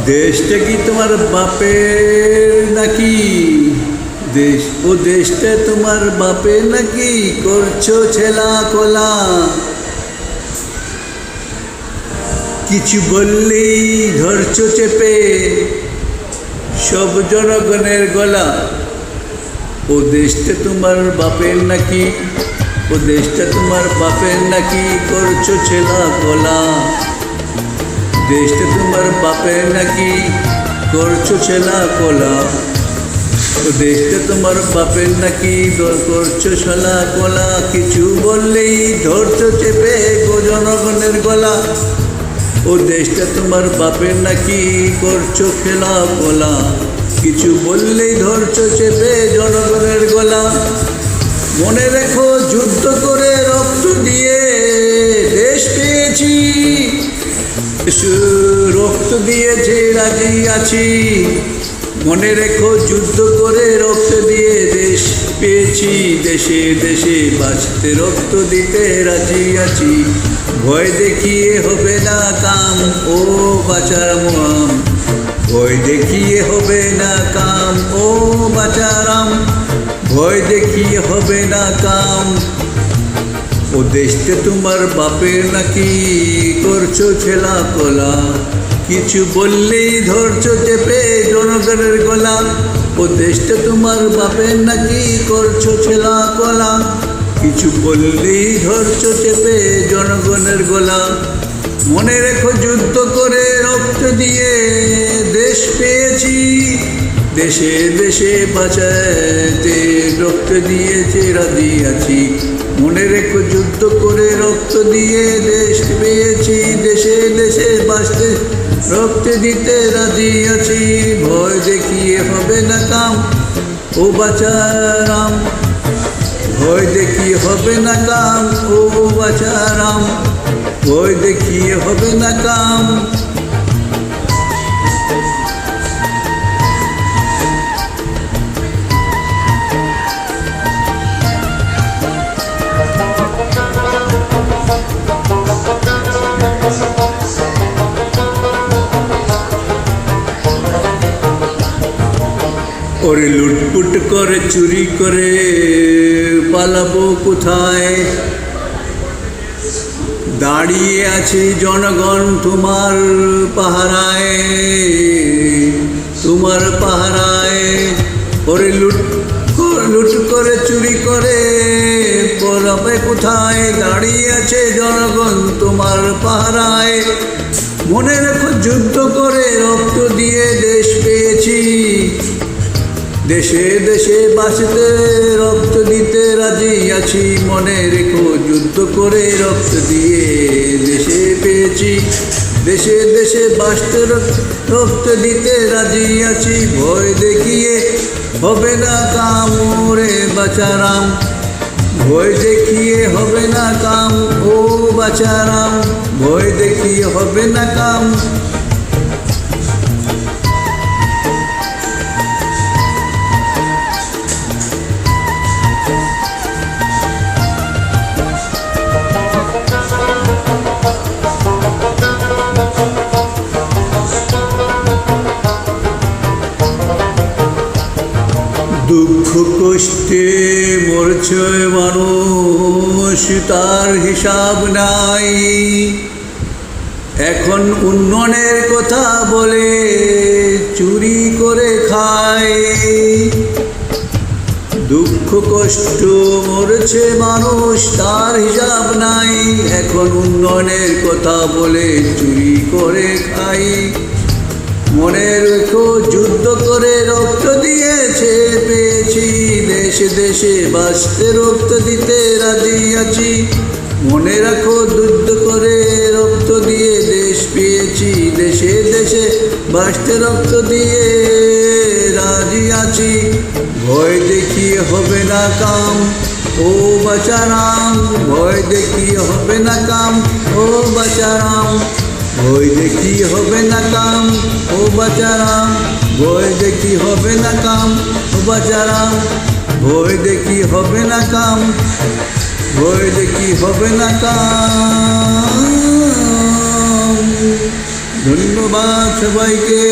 দেশটা কি তোমার বাপের নাকি? দেশটা তোমার বাপের নাকি? করছো ছেলা কোলা, কিছু বললেই ধরছো চেপে সব জনগণের গলা। ও দেশটা তোমার বাপের নাকি? ও দেশটা তোমার বাপের নাকি? করছো ছেলা কোলা। দেশটা তোমার বাপের নাকি? করছো ছেলা কোলা। ও দেশটা তোমার বাপের নাকি? করছো ছেলা কোলা। কিছু বললেই ধরছো চেপে জনগণের গলা। ও দেশটা তোমার বাপের নাকি? করছো খেলা কোলা। কিছু বললেই ধরছো চেপে জনগণের গলা। মনে রেখো যুদ্ধ করে রক্ত দিয়ে দেশ পেয়েছি, রক্ত দিয়েছে রাজি আছি। মনে রেখো যুদ্ধ করে রক্ত দিয়ে দেশ পেয়েছি, দেশে দেশে বাঁচতে রক্ত দিতে রাজি আছি। ভয় দেখিয়ে হবে না কাম, ও বাঁচার রাম। ভয় দেখিয়ে হবে না কাম, ও বাঁচার রাম। ভয় দেখিয়ে হবে না কাম। ও দেশটা তোমার বাপের নাকি? করছো ছেলা কোলা। কিছু বললেই ধরছো চেপে জনগণের গলা। ও দেশটা তোমার বাপের নাকি? করছো ছেলা কোলা। কিছু বললেই ধরছো চেপে জনগণের গলা। মনে রেখো যুদ্ধ করে রক্ত দিয়ে দেশ পেয়েছি, দেশে দেশে বাঁচাতে রক্ত দিয়েছে রাজি আছি। মনে রেখো যুদ্ধ করে রক্ত দিয়ে দেশ পেয়েছি, দেশে দেশে বাঁচতে রক্ত দিতে রাজি আছি। ভয় দেখিয়ে হবে না কাম, ও বাঁচার রাম। ভয় দেখিয়ে হবে না কাম, ও বাঁচার রাম। ভয় দেখিয়ে হবে না কাম। ওরে লুটপুট করে চুরি করে পালাবো কোথায়? দাঁড়িয়ে আছে জনগণ তোমার পাহারায়, তোমার পাহারায়। ওরে লুট করে চুরি করে পালাবে কোথায়? দাঁড়িয়ে আছে জনগণ তোমার পাহারায়। মনে রেখো যুদ্ধ করে রক্ত দিয়ে দেশ পেয়েছি, দেশে দেশে বাঁচতে রক্ত দিতে রাজি আছি। মনে রেখো যুদ্ধ করে রক্ত দিয়ে দেশে পেয়েছি, দেশে দেশে বাঁচতে রক্ত দিতে রাজি আছি। ভয় দেখিয়ে হবে না কাম, ওরে বাঁচার রাম। ভয় দেখিয়ে হবে না কাম, ও বাঁচার রাম। ভয় দেখিয়ে হবে না কাম। দুঃখ কষ্টে মরছে মানুষ, তার হিসাব নাই। এখন উন্নয়নের কথা বলে চুরি করে খায়। দুঃখ কষ্ট মরছে মানুষ, তার হিসাব নাই। এখন উন্নয়নের কথা বলে চুরি করে খাই। মনে রেখো যুদ্ধ করে রক্ত দিয়েছে পেয়েছি, দেশে দেশে বাঁচতে রক্ত দিতে রাজি আছি। মনে রাখো যুদ্ধ করে রক্ত দিয়ে দেশ পেয়েছি, দেশে দেশে বাঁচতে রক্ত দিয়ে রাজি আছি। ভয় দেখিয়ে হবে না কাম, ও বাঁচার রাম। ভয় দেখিয়ে হবে না কাম, ও বাঁচার রাম। ভয় দেখি হবে না কাম, ও বাঁচার রাম। ভয় দেখি হবে না কাম, ও বাঁচার রাম। ভয় দেখি হবে না কাম, ভয় দেখি হবে না কাম। ধন্যবাদ সবাইকে।